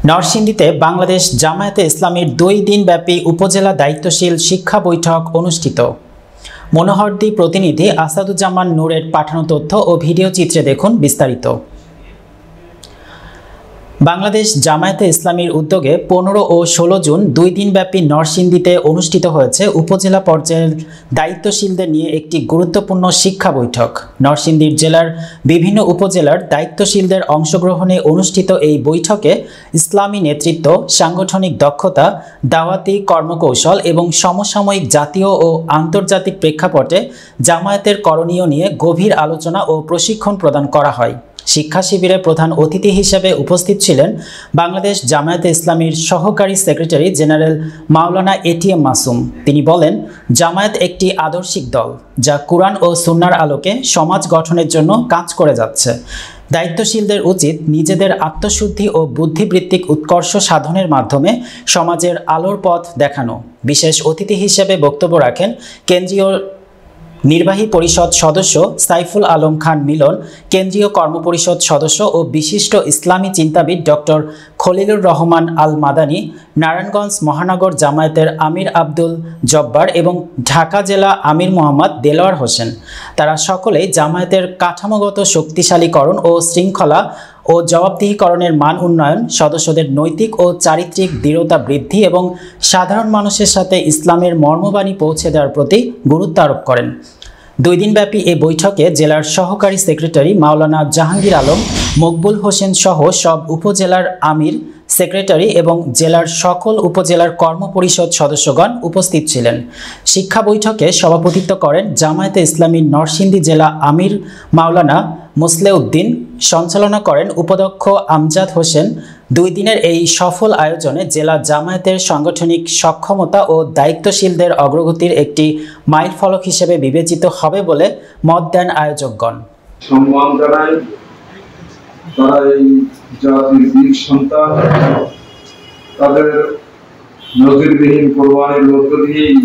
নরসিংদীতে বাংলাদেশ জামায়াতে ইসলামীর 2 দিনব্যাপী উপজেলা দায়িত্বশীল শিক্ষা বৈঠক অনুষ্ঠিত। মনোহরদী প্রতিনিধি আসাদুজ্জামান নূরের পাঠানো তথ্য ও ভিডিও চিত্রে দেখুন বিস্তারিত। বাংলাদেশ জামায়াতে ইসলামীর উদ্যোগে 15 ও 16 জুন 2 দিনব্যাপী নরসিংদীতে অনুষ্ঠিত হয়েছে উপজেলা পর্যায়ের দায়িত্বশীলদের নিয়ে একটি গুরুত্বপূর্ণ শিক্ষা বৈঠক। নরসিংদী জেলার বিভিন্ন উপজেলার দায়িত্বশীলদের অংশগ্রহণে অনুষ্ঠিত এই বৈঠকে ইসলামী নেতৃত্ব, সাংগঠনিক দক্ষতা, দাওয়াতি কর্মকৌশল এবং সমসাময়িক জাতীয় ও আন্তর্জাতিক প্রেক্ষাপটে জামায়াতের করণীয় নিয়ে গভীর আলোচনা ও প্রশিক্ষণ প্রদান করা হয়। শিক্ষা শিবিরে প্রধান অতিথি হিসেবে উপস্থিত ছিলেন বাংলাদেশ জামায়াতে ইসলামীর সহকারী সেক্রেটারি জেনারেল মাওলানা এটিএম মাসুম। তিনি বলেন, জামায়াত একটি আদর্শিক দল যা কুরআন ও সুন্নাহর আলোকে সমাজ গঠনের জন্য কাজ করে যাচ্ছে। দায়িত্বশীলদের উচিত নিজেদের আত্মশুদ্ধি ও বুদ্ধিবৃত্তিক উৎকর্ষ সাধনের মাধ্যমে সমাজের আলোর পথ দেখানো। বিশেষ অতিথি হিসেবে বক্তব্য রাখেন কেন্দ্রীয় নির্বাহী পরিষদ সদস্য সাইফুল আলম খান মিলন, কেন্দ্রীয় কর্মপরিষদ সদস্য ও বিশিষ্ট ইসলামী চিন্তাবিদ ডক্টর খলিলুর রহমান আল মাদানী, নারায়ণগঞ্জ মহানগর জামায়াতের আমির আব্দুল জব্বার এবং ঢাকা জেলা আমির মোহাম্মদ দেলোয়ার হোসেন। তারা সকলেই জামায়াতের কাঠামোগত শক্তিশালীকরণ ও শৃঙ্খলা ও জবাবদিহিকরণের মান উন্নয়ন, সদস্যদের নৈতিক ও চারিত্রিক দৃঢ়তা বৃদ্ধি এবং সাধারণ মানুষের সাথে ইসলামের মর্মবাণী পৌঁছে দেওয়ার প্রতি গুরুত্ব আরোপ করেন। 2 দিনব্যাপী এ বৈঠকে জেলার সহকারী সেক্রেটারি মাওলানা জাহাঙ্গীর আলম, মকবুল হোসেন সহ সব উপজেলার আমির, সেক্রেটারি এবং জেলার সকল উপজেলার কর্মপরিষদ সদস্যগণ উপস্থিত ছিলেন। শিক্ষা বৈঠকে সভাপতিত্ব করেন জামায়াতে ইসলামী নরসিংদী জেলা আমির মাওলানা মুসলেউদ্দিন। সঞ্চালনা করেন উপাধ্যক্ষ আমজাদ হোসেন। 2 দিনের এই সফল আয়োজনে জেলা জামায়াতের সাংগঠনিক সক্ষমতা ও দায়িত্বশীলদের অগ্রগতির একটি মাইলফলক হিসেবে বিবেচিত হবে বলে মত দেন আয়োজকগণ। সম্মান জানাই তারা এই জাতির বীর সন্তান, তাদের নজিরবিহীন কোরবানির মধ্য দিয়েই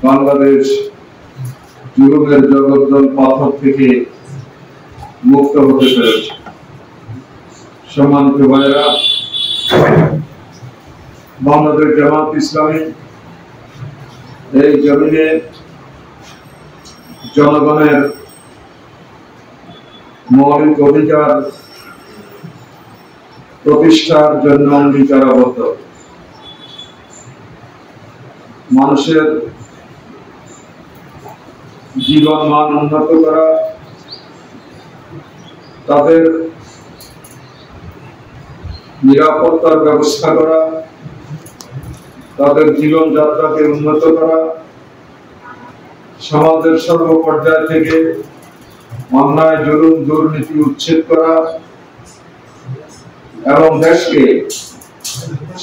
বাংলাদেশ জুলুমের জগদ্দল পাথর থেকে মুক্ত হতে পেরেছে। সম্মানিত ভাইরা, বাংলাদেশ জামায়াত ইসলামী এই জমিনে জনগণের মৌলিক অধিকার প্রতিষ্ঠার জন্য অঙ্গীকারাবদ্ধ। মানুষের জীবন মান উন্নত করা, তাদের নিরাপত্তার ব্যবস্থা করা, তাদের জীবনযাত্রাকে উন্নত করা, সমাজের সর্বপর্যায় থেকে অন্যায়, জুলুম, দুর্নীতি উচ্ছেদ করা এবং দেশকে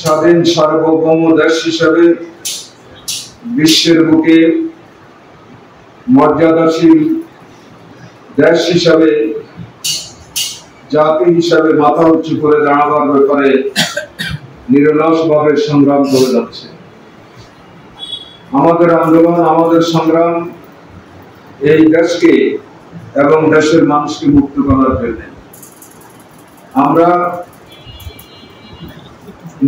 স্বাধীন সার্বভৌম দেশ হিসাবে বিশ্বের বুকে মর্যাদাশীল দেশ হিসাবে, জাতি হিসাবে মাথা উঁচু করে দাঁড়াবার ব্যাপারে নিরলসভাবে সংগ্রাম করে যাচ্ছে। আমাদের আন্দোলন, আমাদের সংগ্রাম এই দেশকে এবং দেশের মানুষকে মুক্ত করার জন্য। আমরা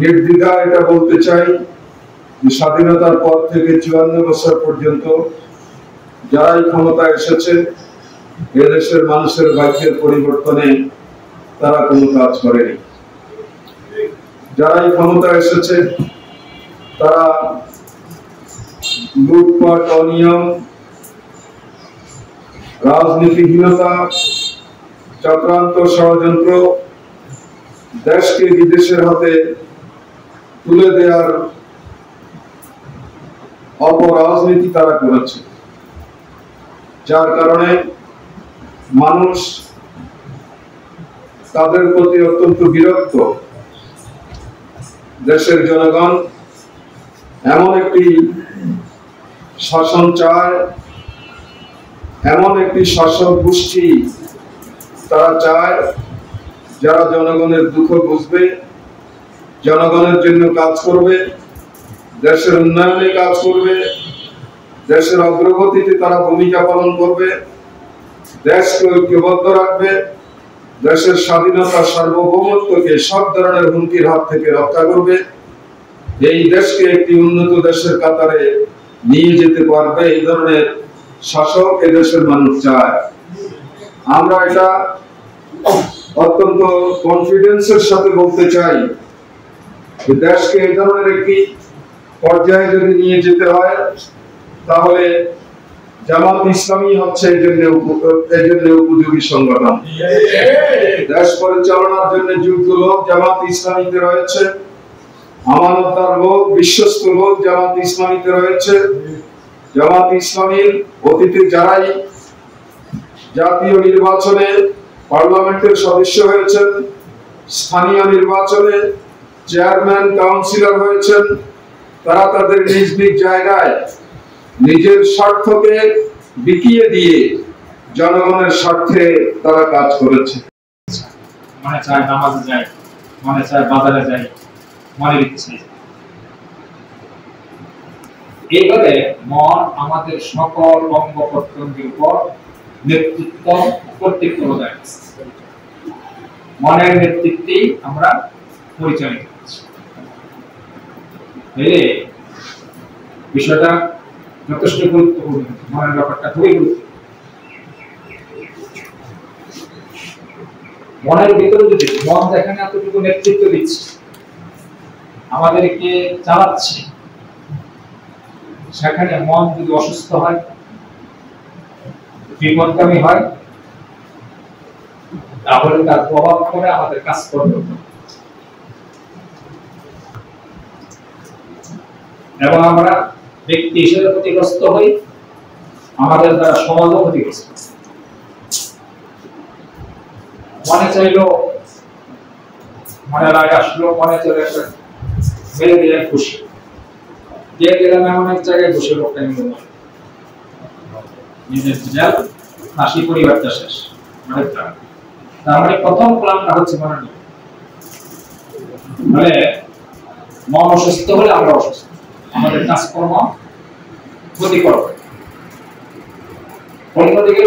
নির্দ্বিধায় এটা বলতে চাই যে স্বাধীনতার পর থেকে 54 বছর পর্যন্ত যারাই ক্ষমতায় এসেছে, এদেশের মানুষের ভাগ্যের পরিবর্তনে তারা কোনো কাজ করেনি। যারাই ক্ষমতায় এসেছে তারা লুটপাট, অনিয়ম, রাজনীতিহীনতা, চক্রান্ত, ষড়যন্ত্র, দেশকে বিদেশের হাতে তুলে দেওয়ার অপরাজনীতি তারা করেছে, যার কারণে মানুষ তাদের প্রতি অত্যন্ত বিরক্ত। দেশের জনগণ এমন একটি শাসন চায়, এমন একটি শাসক গোষ্ঠী তারা চায় যারা জনগণের দুঃখ বুঝবে, জনগণের জন্য কাজ করবে, দেশের উন্নয়নে কাজ করবে, দেশের অগ্রগতিতে তারা ভূমিকা পালন করবে, দেশকে ঐক্যবদ্ধ রাখবে, দেশের স্বাধীনতা সার্বভৌমত্বকে সব ধরনের হুমকির হাত থেকে রক্ষা করবে, এই দেশকে একটি উন্নত দেশের কাতারে নিয়ে যেতে পারবে, এই ধরনের শাসক এই দেশের মানুষ চায়। আমরা এটা অত্যন্ত কনফিডেন্সের সাথে বলতে চাই যে দেশকে এই ধরনের একটি পর্যায়ে যদি নিয়ে যেতে হয় তাহলে জামাত ইসলামী হচ্ছে এই জন্য উপযোগী সংগঠন। দেশ পরিচালনার জন্য যোগ্য লোক জামাত ইসলামীতে রয়েছে, আমানতদার লোক, বিশ্বস্ত লোক জামাত ইসলামীতে রয়েছে। জামাত ইসলামীর অতীতে যারাই জাতীয় নির্বাচনে পার্লামেন্টের সদস্য হয়েছেন, স্থানীয় নির্বাচনে চেয়ারম্যান, কাউন্সিলর হয়েছেন, তারা তাদের নিজ নিজ জায়গায় নিজের স্বার্থকে বিকিয়ে দিয়ে জনগণের স্বার্থে তারা কাজ করেছে। মনে চায় নামাজে যায়, মনে চায় বাজারে যায়, মনের ইচ্ছে। এইভাবে মন আমাদের সকল অঙ্গ প্রত্যঙ্গের উপর নেতৃত্ব কর্তৃত্ব বজায় রাখছে। মনের নেতৃত্বেই আমরা পরিচালিত করছি। বিষয়টা যথেষ্ট গুরুত্বপূর্ণ, মনের ব্যাপারটা খুবই গুরুত্বপূর্ণ। মনের ভিতরে যদি মন যেখানে এতটুকু নেতৃত্ব দিচ্ছে, আমাদেরকে চালাচ্ছে, সেখানে মন যদি অসুস্থ হয়, বিপদগামী হয়, তাহলে তার প্রভাব পড়ে আমাদের কাজ করবে এবং আমরা ব্যক্তি হিসেবে ক্ষতিগ্রস্ত হই, আমাদের দ্বারা সমাজও ক্ষতিগ্রস্ত। মনে চাইলো, মনে রাগ আসলো, মনে চলে একটা মেরে দিলেন খুশি, দিয়ে দিলাম এমন এক জায়গায় বসে লোকটা নিয়ে নিজের জেল, হাসি, পরিবারটা শেষ। তার মানে প্রথম প্ল্যানটা হচ্ছে মনে নেই। মানে মন অসুস্থ হলে আমরা অসুস্থ, আমাদের কাজকর্ম ক্ষতি করবে। অন্যদিকে